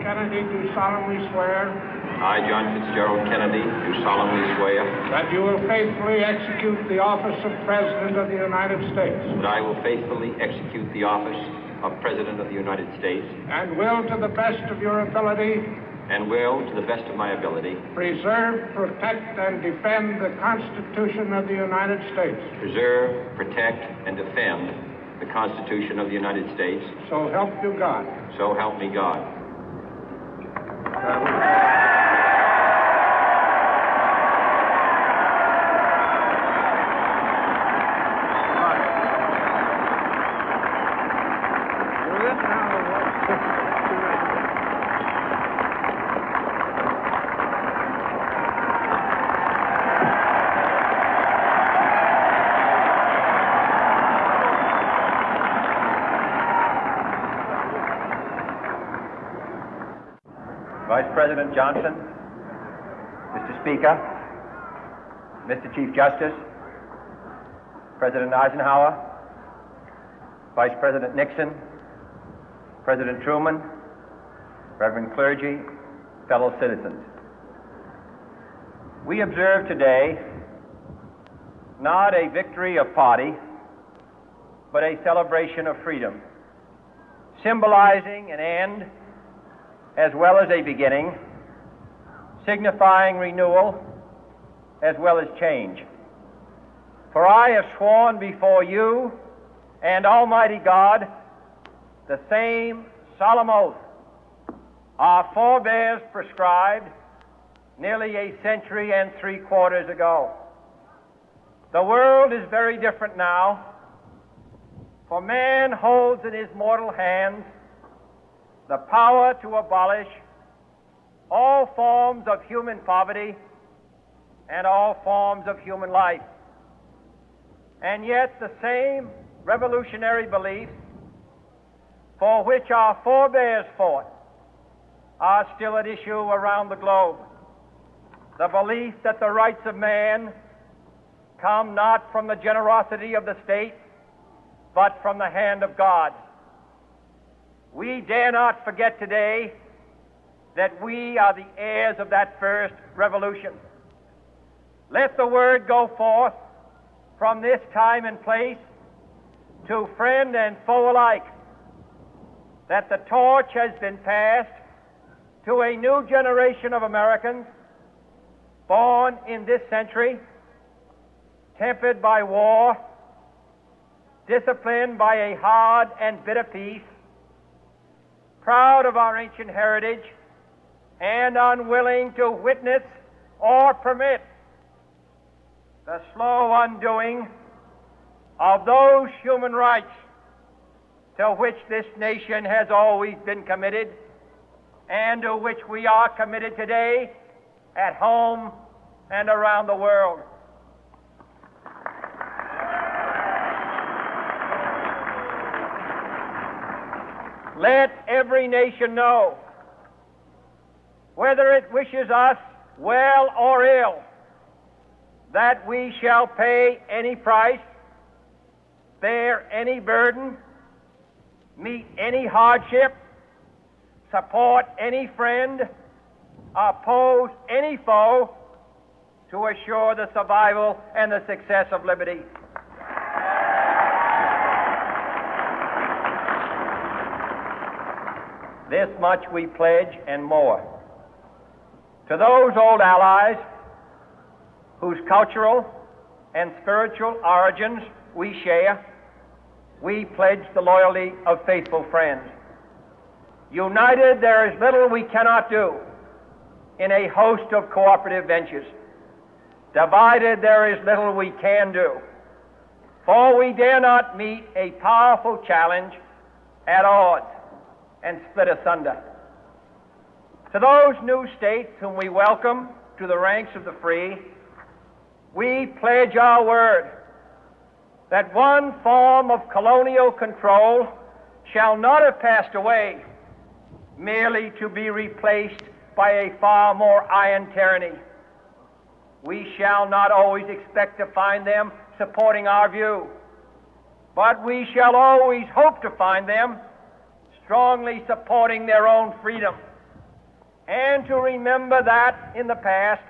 Kennedy, do solemnly swear. I, John Fitzgerald Kennedy, do solemnly swear. That you will faithfully execute the office of President of the United States. That I will faithfully execute the office of President of the United States. And will, to the best of your ability. And will, to the best of my ability. Preserve, protect, and defend the Constitution of the United States. Preserve, protect, and defend the Constitution of the United States. So help you God. So help me God. Vice President Johnson, Mr. Speaker, Mr. Chief Justice, President Eisenhower, Vice President Nixon, President Truman, Reverend clergy, fellow citizens. We observe today not a victory of party, but a celebration of freedom, symbolizing an end as well as a beginning, signifying renewal as well as change. For I have sworn before you and Almighty God the same solemn oath our forebears prescribed nearly a century and 3/4 ago. The world is very different now, for man holds in his mortal hands the power to abolish all forms of human poverty and all forms of human life. And yet the same revolutionary beliefs for which our forebears fought are still at issue around the globe. The belief that the rights of man come not from the generosity of the state, but from the hand of God. We dare not forget today that we are the heirs of that first revolution. Let the word go forth from this time and place to friend and foe alike that the torch has been passed to a new generation of Americans born in this century, tempered by war, disciplined by a hard and bitter peace, proud of our ancient heritage, and unwilling to witness or permit the slow undoing of those human rights to which this nation has always been committed and to which we are committed today at home and around the world. Let every nation know, whether it wishes us well or ill, that we shall pay any price, bear any burden, meet any hardship, support any friend, oppose any foe to assure the survival and the success of liberty. This much we pledge and more. To those old allies whose cultural and spiritual origins we share, we pledge the loyalty of faithful friends. United, there is little we cannot do in a host of cooperative ventures. Divided, there is little we can do, for we dare not meet a powerful challenge at odds and split asunder. To those new states whom we welcome to the ranks of the free, we pledge our word that one form of colonial control shall not have passed away merely to be replaced by a far more iron tyranny. We shall not always expect to find them supporting our view, but we shall always hope to find them strongly supporting their own freedom and to remember that in the past,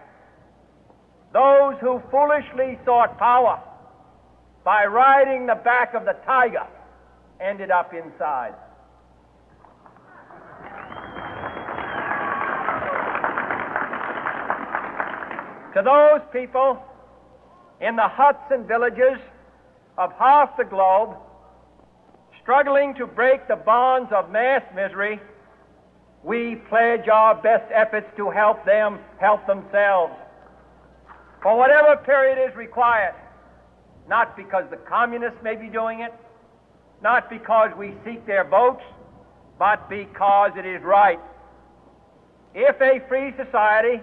those who foolishly sought power by riding the back of the tiger ended up inside. To those people in the huts and villages of half the globe struggling to break the bonds of mass misery, we pledge our best efforts to help them help themselves for whatever period is required, not because the communists may be doing it, not because we seek their votes, but because it is right. If a free society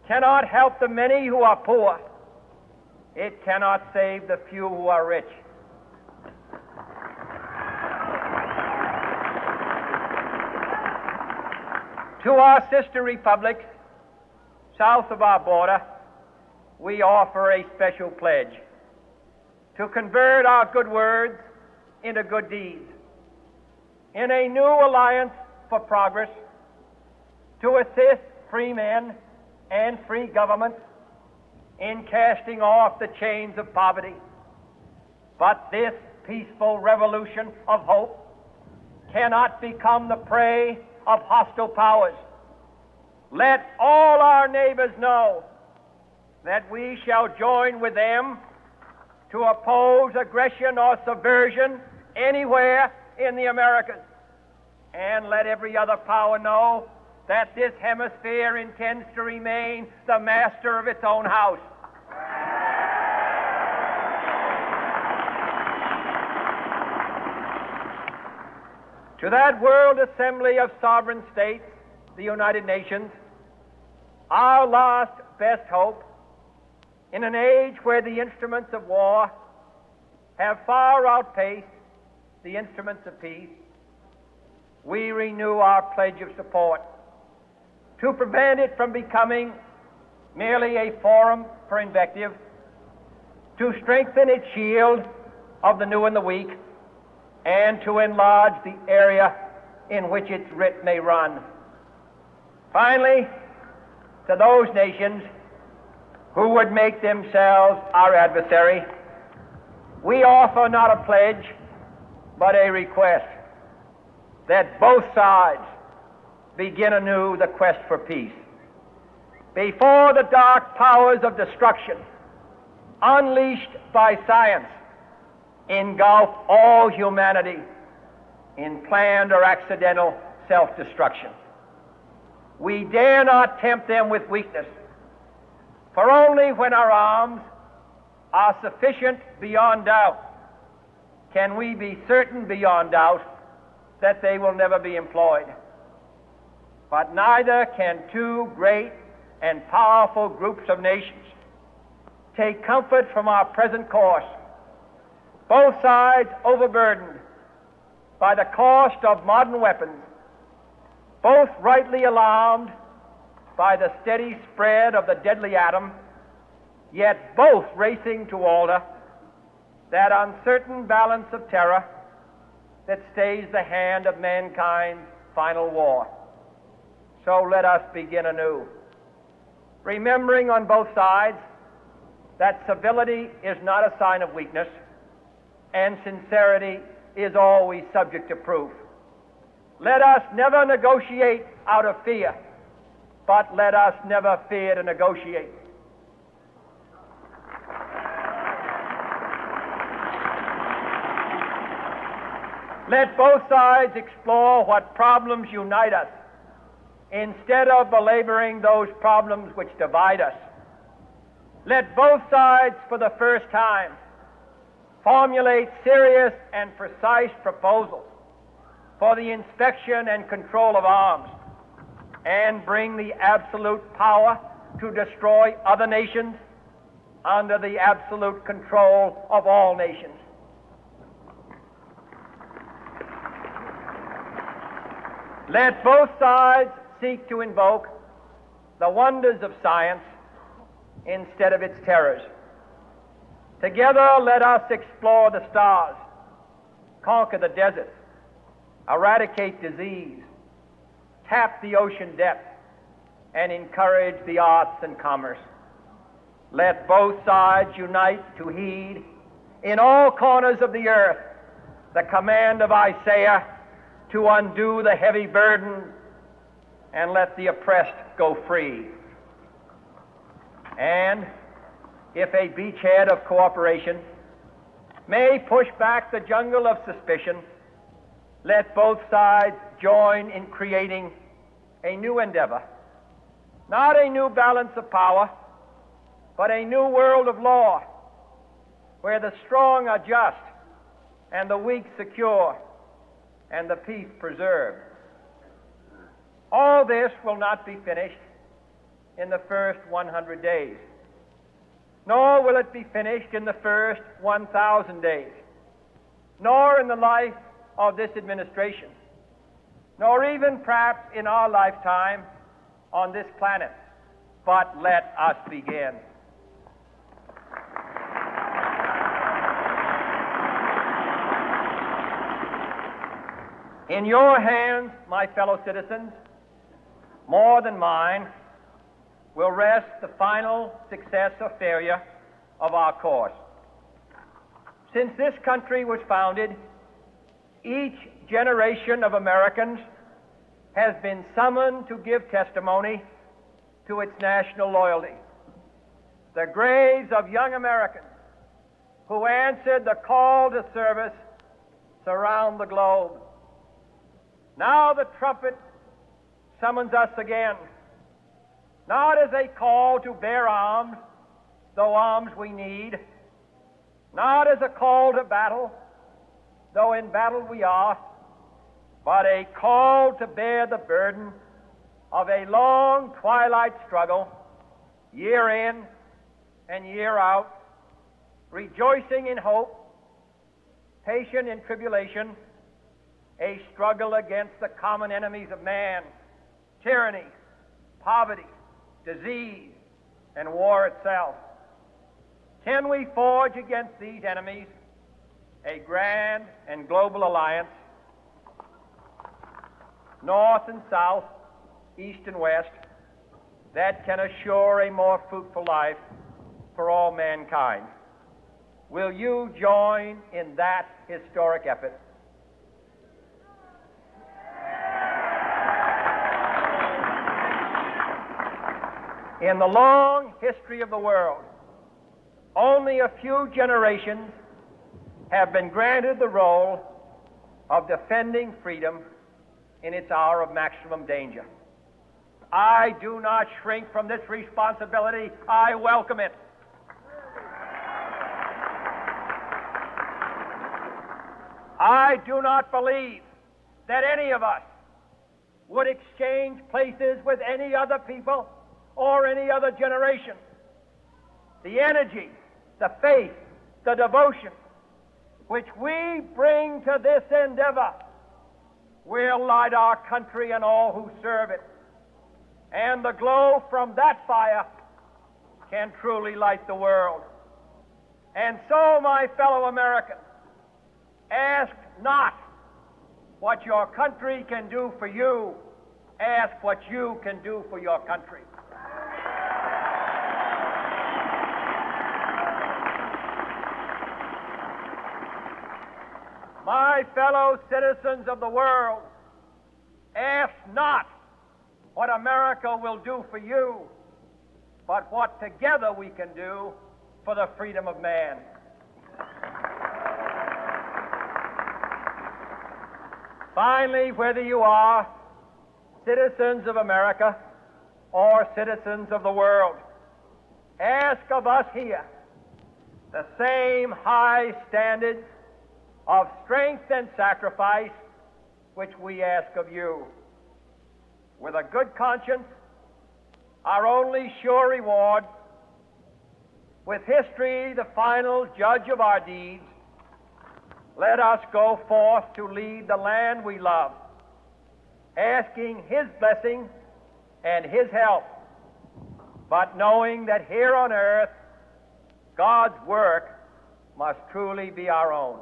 cannot help the many who are poor, it cannot save the few who are rich. To our sister republics south of our border, we offer a special pledge to convert our good words into good deeds, in a new alliance for progress, to assist free men and free governments in casting off the chains of poverty. But this peaceful revolution of hope cannot become the prey of hostile powers. Let all our neighbors know that we shall join with them to oppose aggression or subversion anywhere in the Americas. And let every other power know that this hemisphere intends to remain the master of its own house. To that World Assembly of Sovereign States, the United Nations, our last best hope, in an age where the instruments of war have far outpaced the instruments of peace, we renew our pledge of support to prevent it from becoming merely a forum for invective, to strengthen its shield of the new and the weak, and to enlarge the area in which its writ may run. Finally, to those nations who would make themselves our adversary, we offer not a pledge, but a request that both sides begin anew the quest for peace. Before the dark powers of destruction, unleashed by science, engulf all humanity in planned or accidental self-destruction, we dare not tempt them with weakness, for only when our arms are sufficient beyond doubt can we be certain beyond doubt that they will never be employed. But neither can two great and powerful groups of nations take comfort from our present course, both sides overburdened by the cost of modern weapons, both rightly alarmed by the steady spread of the deadly atom, yet both racing to alter that uncertain balance of terror that stays the hand of mankind's final war. So let us begin anew, remembering on both sides that civility is not a sign of weakness, and sincerity is always subject to proof. Let us never negotiate out of fear, but let us never fear to negotiate. Let both sides explore what problems unite us, instead of belaboring those problems which divide us. Let both sides, for the first time, formulate serious and precise proposals for the inspection and control of arms, and bring the absolute power to destroy other nations under the absolute control of all nations. Let both sides seek to invoke the wonders of science instead of its terrors. Together, let us explore the stars, conquer the deserts, eradicate disease, tap the ocean depth, and encourage the arts and commerce. Let both sides unite to heed in all corners of the earth the command of Isaiah to undo the heavy burden and let the oppressed go free. And if a beachhead of cooperation may push back the jungle of suspicion, let both sides join in creating a new endeavor, not a new balance of power, but a new world of law, where the strong are just and the weak secure and the peace preserved. All this will not be finished in the first 100 days, nor will it be finished in the first 1,000 days, nor in the life of this administration, nor even perhaps in our lifetime on this planet. But let us begin. In your hands, my fellow citizens, more than mine, will rest the final success or failure of our course. Since this country was founded, each generation of Americans has been summoned to give testimony to its national loyalty. The graves of young Americans who answered the call to service surround the globe. Now the trumpet summons us again, not as a call to bear arms, though arms we need, not as a call to battle, though in battle we are, but a call to bear the burden of a long twilight struggle, year in and year out, rejoicing in hope, patient in tribulation, a struggle against the common enemies of man, tyranny, poverty, disease, and war itself. Can we forge against these enemies a grand and global alliance, north and south, east and west, that can assure a more fruitful life for all mankind? Will you join in that historic effort? In the long history of the world, only a few generations have been granted the role of defending freedom in its hour of maximum danger. I do not shrink from this responsibility. I welcome it. I do not believe that any of us would exchange places with any other people or any other generation. The energy, the faith, the devotion which we bring to this endeavor will light our country and all who serve it. And the glow from that fire can truly light the world. And so, my fellow Americans, ask not what your country can do for you. Ask what you can do for your country. My fellow citizens of the world, ask not what America will do for you, but what together we can do for the freedom of man. Finally, whether you are citizens of America or citizens of the world, ask of us here the same high standards of strength and sacrifice which we ask of you. With a good conscience, our only sure reward, with history the final judge of our deeds, let us go forth to lead the land we love, asking His blessing and His help, but knowing that here on earth God's work must truly be our own.